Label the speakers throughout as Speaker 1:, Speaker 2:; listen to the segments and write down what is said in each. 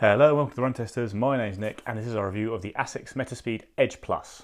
Speaker 1: Hello and welcome to the Run Testers. My name's Nick and this is our review of the Asics Metaspeed Edge Plus.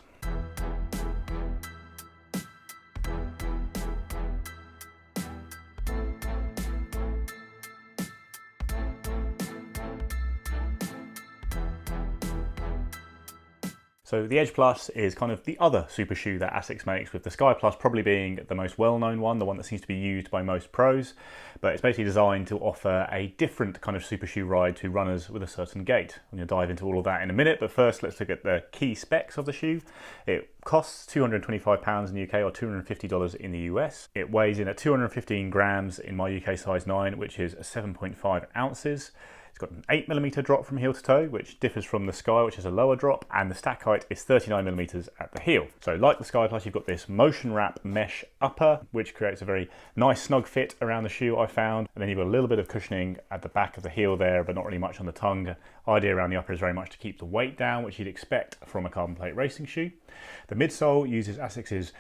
Speaker 1: So the Edge Plus is kind of the other super shoe that Asics makes, with the Sky Plus probably being the most well-known one, the one that seems to be used by most pros. But it's basically designed to offer a different kind of super shoe ride to runners with a certain gait. I'm going to dive into all of that in a minute, but first let's look at the key specs of the shoe. It costs £225 in the UK or $250 in the US. It weighs in at 215 grams in my UK size 9, which is 7.5 ounces. It's got an 8mm drop from heel to toe, which differs from the Sky, which has a lower drop, and the stack height is 39mm at the heel. So like the Sky Plus, you've got this motion wrap mesh upper, which creates a very nice snug fit around the shoe, I found. And then you've got a little bit of cushioning at the back of the heel there, but not really much on the tongue. The idea around the upper is very much to keep the weight down, which you'd expect from a carbon plate racing shoe. The midsole uses Asics'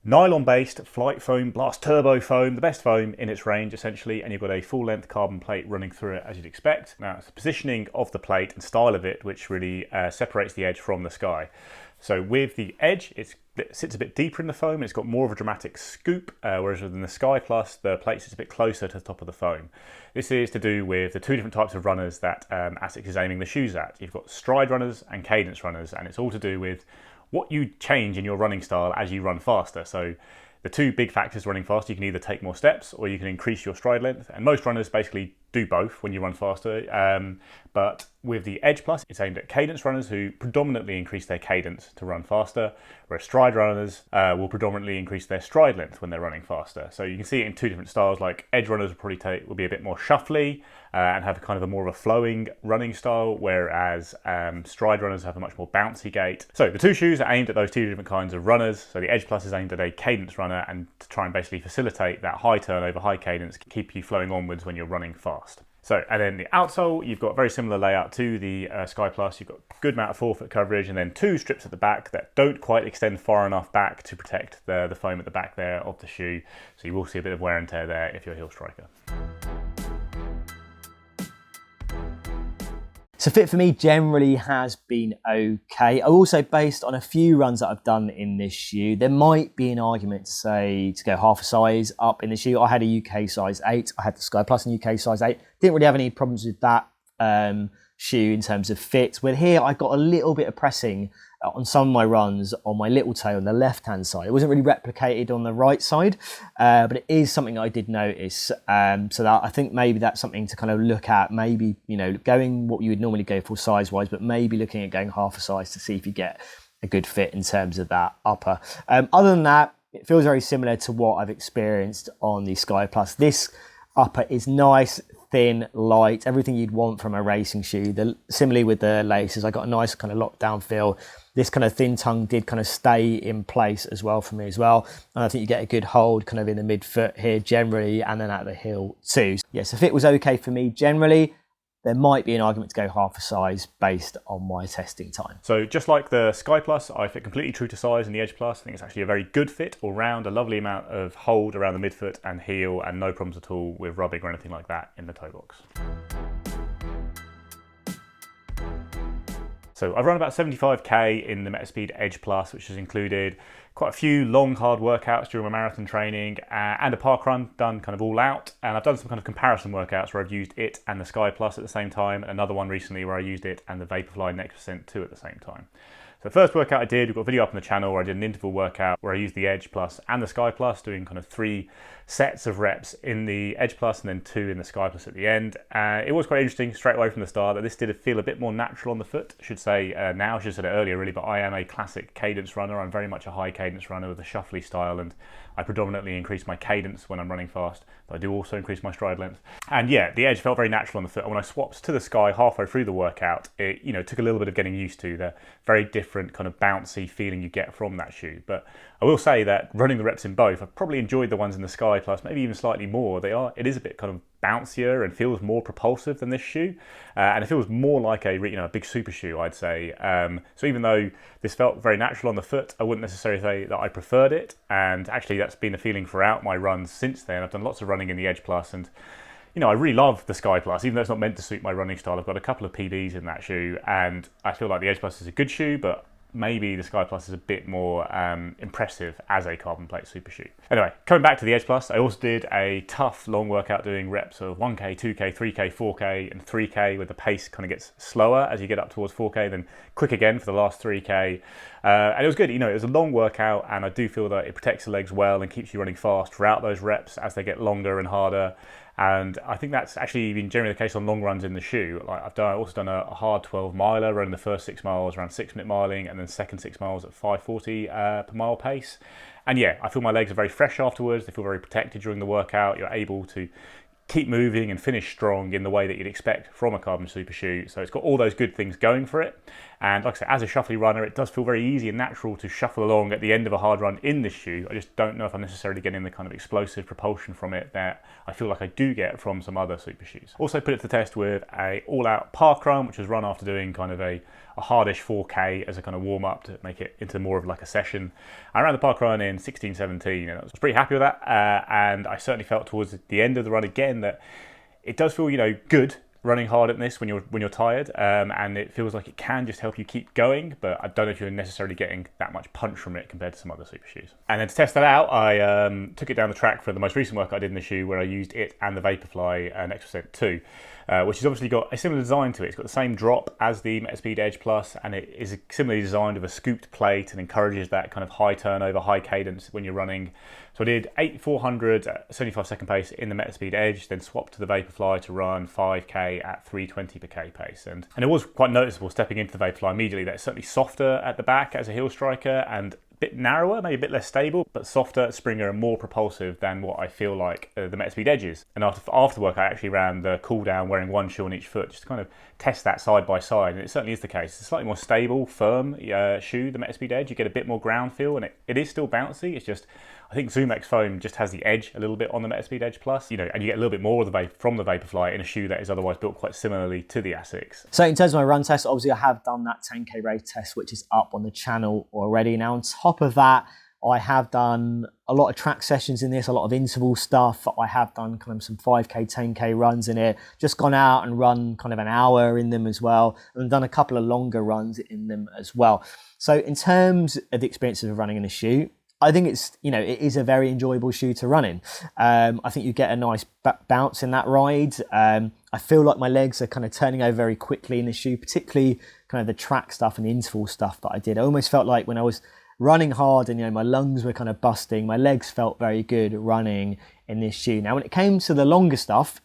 Speaker 1: nylon-based Flight Foam Blast Turbo foam, the best foam in its range essentially, and you've got a full-length carbon plate running through it as you'd expect. Now it's the positioning of the plate and style of it which really separates the Edge from the Sky. So with the Edge, it sits a bit deeper in the foam and it's got more of a dramatic scoop, whereas within the Sky Plus, the plate sits a bit closer to the top of the foam. This is to do with the two different types of runners that Asics is aiming the shoes at. You've got stride runners and cadence runners, and it's all to do with what you change in your running style as you run faster. So the two big factors running faster, you can either take more steps or you can increase your stride length, and most runners basically do both when you run faster. But with the Edge Plus, it's aimed at cadence runners who predominantly increase their cadence to run faster, whereas stride runners will predominantly increase their stride length when they're running faster. So you can see it in two different styles. Like Edge runners will be a bit more shuffly and have kind of a more of a flowing running style, whereas stride runners have a much more bouncy gait. So the two shoes are aimed at those two different kinds of runners. So the Edge Plus is aimed at a cadence runner and to try and basically facilitate that high turnover, high cadence, keep you flowing onwards when you're running fast. So, and then the outsole, you've got a very similar layout to the Sky Plus. You've got a good amount of forefoot coverage and then two strips at the back that don't quite extend far enough back to protect the foam at the back there of the shoe. So you will see a bit of wear and tear there if you're a heel striker.
Speaker 2: So fit for me generally has been okay. I also, based on a few runs that I've done in this shoe, there might be an argument to say to go half a size up in the shoe. I had a UK size 8. I had the Sky Plus in UK size 8. Didn't really have any problems with that shoe in terms of fit. With here, I got a little bit of pressing on some of my runs on my little toe on the left-hand side. It wasn't really replicated on the right side, but it is something I did notice. So that I think maybe that's something to kind of look at. Maybe, you know, going what you would normally go for size-wise, but maybe looking at going half a size to see if you get a good fit in terms of that upper. Other than that, it feels very similar to what I've experienced on the Sky Plus. This upper is nice, thin, light, everything you'd want from a racing shoe. Similarly with the laces, I got a nice kind of lockdown feel. This kind of thin tongue did kind of stay in place as well for me as well. And I think you get a good hold kind of in the midfoot here generally, and then at the heel too. Yeah, so fit was okay for me generally. There might be an argument to go half a size based on my testing time.
Speaker 1: So just like the Sky Plus, I fit completely true to size in the Edge Plus. I think it's actually a very good fit all round, a lovely amount of hold around the midfoot and heel, and no problems at all with rubbing or anything like that in the toe box. So I've run about 75k in the Metaspeed Edge Plus, which has included quite a few long, hard workouts during my marathon training and a park run done kind of all out. And I've done some kind of comparison workouts where I've used it and the Sky Plus at the same time. Another one recently where I used it and the Vaporfly NEXT 2 at the same time. So the first workout I did, we've got a video up on the channel where I did an interval workout where I used the Edge Plus and the Sky Plus, doing kind of 3 sets of reps in the Edge Plus and then 2 in the Sky Plus at the end. It was quite interesting straight away from the start that this did feel a bit more natural on the foot. I should say now, I should have said it earlier really, but I am a classic cadence runner. I'm very much a high cadence runner with a shuffly style, and I predominantly increase my cadence when I'm running fast, but I do also increase my stride length. And yeah, the Edge felt very natural on the foot. And when I swapped to the Sky halfway through the workout, it took a little bit of getting used to the very different kind of bouncy feeling you get from that shoe. But I will say that running the reps in both, I've probably enjoyed the ones in the Sky Plus, maybe even slightly more. It is a bit kind of bouncier and feels more propulsive than this shoe, and it feels more like a big super shoe, I'd say. So even though this felt very natural on the foot, I wouldn't necessarily say that I preferred it, and actually that's been a feeling throughout my runs since then. I've done lots of running in the Edge Plus, and I really love the Sky Plus, even though it's not meant to suit my running style. I've got a couple of PBs in that shoe, and I feel like the Edge Plus is a good shoe, but maybe the Sky Plus is a bit more impressive as a carbon plate super shoe. Anyway, coming back to the Edge Plus, I also did a tough long workout doing reps of 1K, 2K, 3K, 4K, and 3K, where the pace kind of gets slower as you get up towards 4K, then quick again for the last 3K. And it was good. It was a long workout, and I do feel that it protects the legs well and keeps you running fast throughout those reps as they get longer and harder. And I think that's actually been generally the case on long runs in the shoe. Like I've also done a hard 12 miler, running the first 6 miles around 6-minute miling, and then second 6 miles at 5:40 per mile pace. And yeah, I feel my legs are very fresh afterwards. They feel very protected during the workout. You're able to keep moving and finish strong in the way that you'd expect from a carbon super shoe. So it's got all those good things going for it. And like I said, as a shuffly runner, it does feel very easy and natural to shuffle along at the end of a hard run in this shoe. I just don't know if I'm necessarily getting the kind of explosive propulsion from it that I feel like I do get from some other super shoes. Also put it to the test with a all-out park run, which was run after doing kind of a hardish 4K as a kind of warm-up to make it into more of like a session. I ran the park run in 16-17, and I was pretty happy with that. And I certainly felt towards the end of the run again that it does feel, good running hard at this when you're tired, and it feels like it can just help you keep going, but I don't know if you're necessarily getting that much punch from it compared to some other super shoes. And then to test that out, I took it down the track for the most recent work I did in the shoe, where I used it and the Vaporfly NEXT 2, which has obviously got a similar design to it. It's got the same drop as the Metaspeed Edge Plus, and it is similarly designed with a scooped plate and encourages that kind of high turnover, high cadence when you're running. So I did 8,400 at 75-second pace in the Metaspeed Edge, then swapped to the Vaporfly to run 5K at 320 per K pace. And it was quite noticeable stepping into the Vaporfly immediately that it's certainly softer at the back as a heel striker and a bit narrower, maybe a bit less stable, but softer, springer, and more propulsive than what I feel like the Metaspeed Edge is. And after work, I actually ran the cool down wearing one shoe on each foot just to kind of test that side by side, and it certainly is the case. It's a slightly more stable, firm shoe, the Metaspeed Edge. You get a bit more ground feel, and it is still bouncy. It's just, I think ZoomX foam just has the edge a little bit on the Metaspeed Edge Plus, and you get a little bit more of from the Vaporfly in a shoe that is otherwise built quite similarly to the Asics.
Speaker 2: So in terms of my run test, obviously I have done that 10K race test, which is up on the channel already. Now on top of that, I have done a lot of track sessions in this, a lot of interval stuff. I have done kind of some 5K, 10K runs in it, just gone out and run kind of an hour in them as well, and done a couple of longer runs in them as well. So in terms of the experiences of running in a shoe, I think it's, it is a very enjoyable shoe to run in. I think you get a nice bounce in that ride. I feel like my legs are kind of turning over very quickly in the shoe, particularly kind of the track stuff and the interval stuff that I did. I almost felt like when I was running hard and, my lungs were kind of busting, my legs felt very good running in this shoe. Now, when it came to the longer stuff,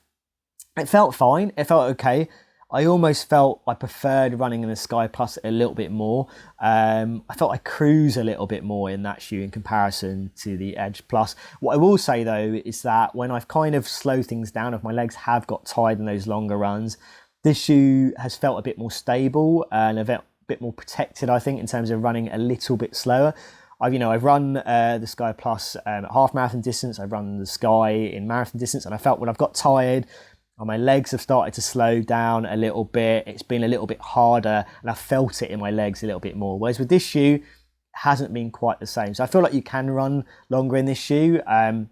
Speaker 2: it felt fine. It felt okay. I almost felt I preferred running in the Sky Plus a little bit more. I felt I cruise a little bit more in that shoe in comparison to the Edge Plus. What I will say though is that when I've kind of slowed things down, if my legs have got tired in those longer runs, this shoe has felt a bit more stable and a bit more protected, I think, in terms of running a little bit slower. I've run the Sky Plus at half marathon distance. I've run the Sky in marathon distance, and I felt when I've got tired, my legs have started to slow down a little bit. It's been a little bit harder, and I felt it in my legs a little bit more. Whereas with this shoe, it hasn't been quite the same. So I feel like you can run longer in this shoe. I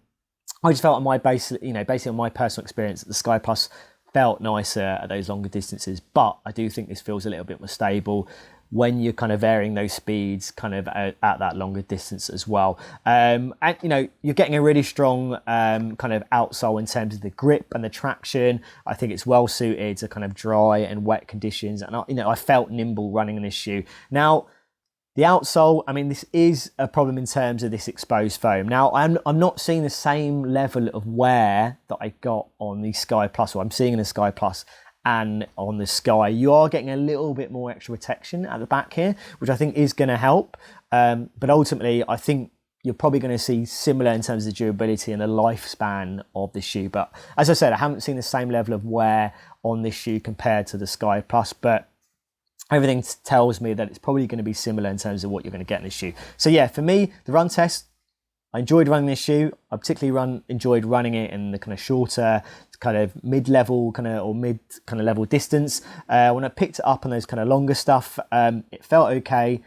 Speaker 2: just felt on basically on my personal experience, that the Sky Plus felt nicer at those longer distances. But I do think this feels a little bit more stable when you're kind of varying those speeds kind of at that longer distance as well. And you're getting a really strong kind of outsole in terms of the grip and the traction. I think it's well suited to kind of dry and wet conditions, and I felt nimble running in this shoe. Now the outsole, this is a problem in terms of this exposed foam. Now I'm not seeing the same level of wear that I got on the Sky Plus, or I'm seeing in the Sky Plus and on the Sky. You are getting a little bit more extra protection at the back here, which I think is going to help. But ultimately, I think you're probably going to see similar in terms of the durability and the lifespan of the shoe. But as I said, I haven't seen the same level of wear on this shoe compared to the Sky Plus, but everything tells me that it's probably going to be similar in terms of what you're going to get in this shoe. So yeah, for me, the run test, I enjoyed running this shoe. I particularly enjoyed running it in the kind of shorter, kind of mid-level level distance. When I picked it up on those kind of longer stuff, it felt okay.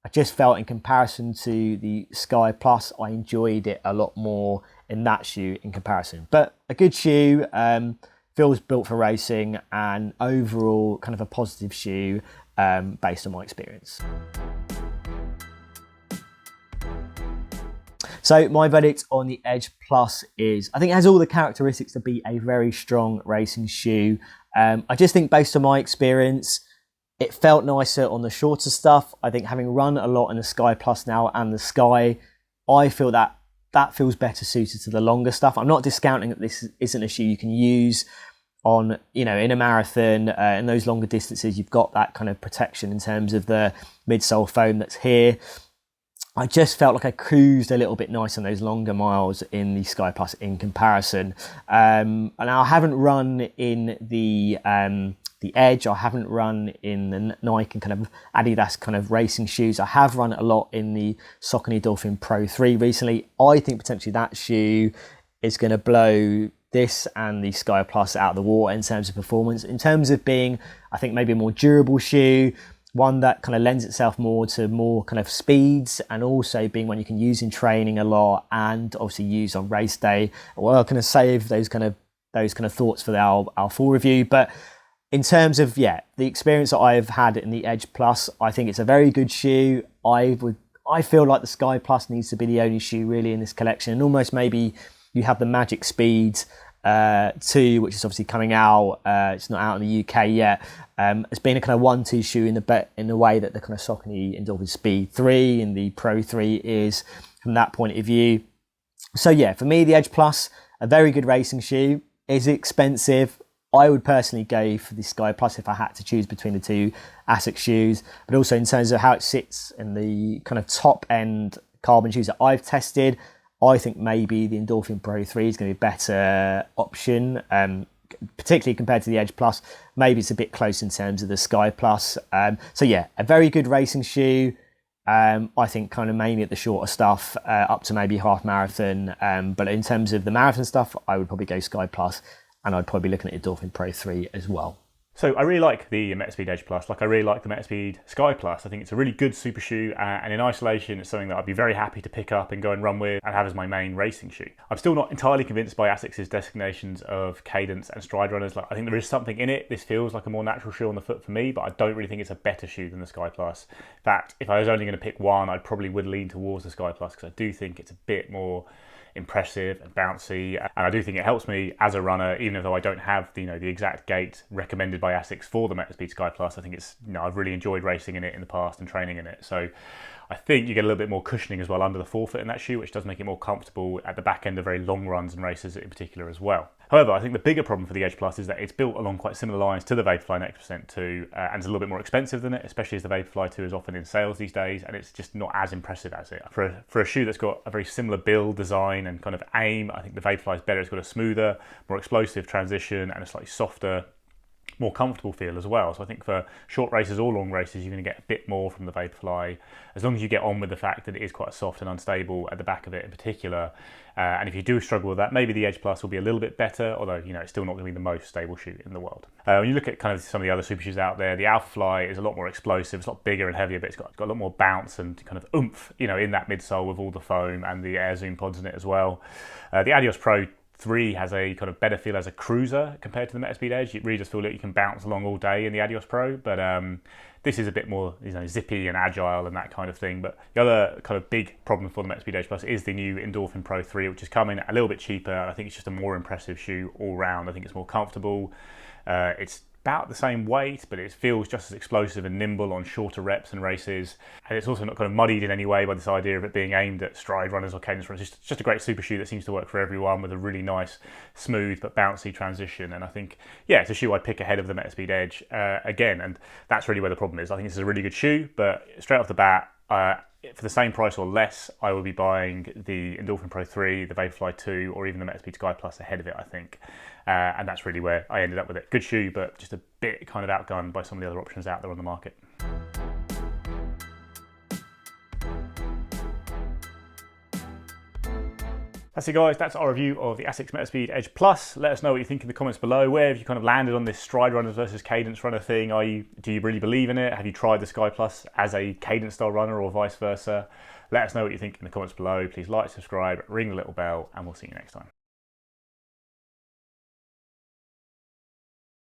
Speaker 2: I just felt in comparison to the Sky Plus, I enjoyed it a lot more in that shoe in comparison. But a good shoe, feels built for racing, and overall kind of a positive shoe based on my experience. So my verdict on the Edge Plus is, I think it has all the characteristics to be a very strong racing shoe. I just think based on my experience, it felt nicer on the shorter stuff. I think having run a lot in the Sky Plus now and the Sky, I feel that feels better suited to the longer stuff. I'm not discounting that this isn't a shoe you can use on, in a marathon, in those longer distances. You've got that kind of protection in terms of the midsole foam that's here. I just felt like I cruised a little bit nice on those longer miles in the Sky Plus in comparison. And I haven't run in the Edge. I haven't run in the Nike and kind of Adidas kind of racing shoes. I have run a lot in the Saucony Dolphin Pro 3 recently. I think potentially that shoe is going to blow this and the Sky Plus out of the water in terms of performance. In terms of being, I think, maybe a more durable shoe, one that kind of lends itself more to more kind of speeds, and also being one you can use in training a lot and obviously use on race day. Well, I'm going to save those kind of thoughts for our full review. But in terms of, the experience that I've had in the Edge Plus, I think it's a very good shoe. I feel like the Sky Plus needs to be the only shoe really in this collection, and almost maybe you have the Magic Speed 2, which is obviously coming out. It's not out in the UK yet. It's been a kind of 1-2 shoe in the way that the kind of Saucony Dolphin Speed 3 and the Pro 3 is from that point of view. So for me, the Edge Plus, a very good racing shoe. Is it expensive? I would personally go for the Sky Plus if I had to choose between the two Asics shoes, but also in terms of how it sits in the kind of top end carbon shoes that I've tested, I think maybe the Endorphin Pro 3 is going to be a better option, particularly compared to the Edge Plus. Maybe it's a bit close in terms of the Sky Plus. A very good racing shoe. I think kind of mainly at the shorter stuff, up to maybe half marathon. But in terms of the marathon stuff, I would probably go Sky Plus, and I'd probably be looking at the Dolphin Pro 3 as well.
Speaker 1: So I really like the Metaspeed Edge Plus, I really like the Metaspeed Sky Plus. I think it's a really good super shoe, and in isolation it's something that I'd be very happy to pick up and go and run with and have as my main racing shoe. I'm still not entirely convinced by Asics' designations of cadence and stride runners. I think there is something in it. This feels like a more natural shoe on the foot for me, but I don't really think it's a better shoe than the Sky Plus. In fact, if I was only going to pick one, I probably would lean towards the Sky Plus, because I do think it's a bit more impressive and bouncy, and I do think it helps me as a runner, even though I don't have the exact gait recommended by Asics for the Metaspeed Sky Plus. I think it's I've really enjoyed racing in it in the past and training in it, so I think you get a little bit more cushioning as well under the forefoot in that shoe, which does make it more comfortable at the back end of very long runs and races in particular as well. However, I think the bigger problem for the Edge Plus is that it's built along quite similar lines to the Vaporfly NEXT 2, and it's a little bit more expensive than it, especially as the Vaporfly 2 is often in sales these days, and it's just not as impressive as it. For a shoe that's got a very similar build, design, and kind of aim, I think the Vaporfly is better. It's got a smoother, more explosive transition and a slightly softer, more comfortable feel as well. So I think for short races or long races, you're going to get a bit more from the Vaporfly, as long as you get on with the fact that it is quite soft and unstable at the back of it in particular. And if you do struggle with that, maybe the Edge Plus will be a little bit better, although it's still not going to be the most stable shoe in the world. When you look at kind of some of the other super shoes out there, the Alphafly is a lot more explosive, it's a lot bigger and heavier, but it's got a lot more bounce and kind of oomph, in that midsole with all the foam and the Air Zoom pods in it as well. The Adios Pro 3 has a kind of better feel as a cruiser compared to the Metaspeed Edge. You really just feel like you can bounce along all day in the Adios Pro, but this is a bit more zippy and agile and that kind of thing. But the other kind of big problem for the Metaspeed Edge Plus is the new Endorphin Pro 3, which is coming a little bit cheaper, and I think it's just a more impressive shoe all round. I think it's more comfortable. It's about the same weight, but it feels just as explosive and nimble on shorter reps and races, and it's also not kind of muddied in any way by this idea of it being aimed at stride runners or cadence runners. It's just a great super shoe that seems to work for everyone, with a really nice, smooth but bouncy transition. And I think, it's a shoe I'd pick ahead of the Metaspeed Edge again, and that's really where the problem is. I think this is a really good shoe, but straight off the bat, for the same price or less, I would be buying the Endorphin Pro 3, the Vaporfly 2, or even the Metaspeed Sky Plus ahead of it, I think. And that's really where I ended up with it. Good shoe, but just a bit kind of outgunned by some of the other options out there on the market. That's it, guys. That's our review of the Asics Metaspeed Edge Plus. Let us know what you think in the comments below. Where have you kind of landed on this stride runners versus cadence runner thing? Do you really believe in it? Have you tried the Sky Plus as a cadence style runner or vice versa? Let us know what you think in the comments below. Please like, subscribe, ring the little bell, and we'll see you next time.